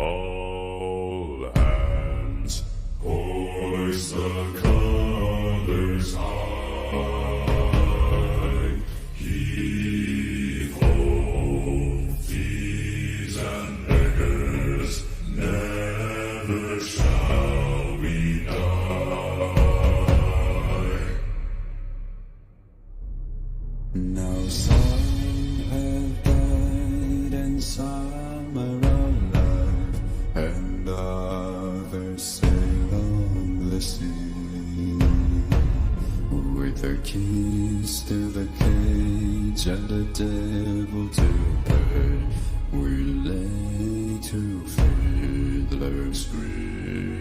All hands, hoist the colors high. Heave ho, thieves and beggars, never shall we die. Now some have died and some are alive, and others sail on the sea, with the keys to the cage and the devil to pay. We lay to fiddler's grave.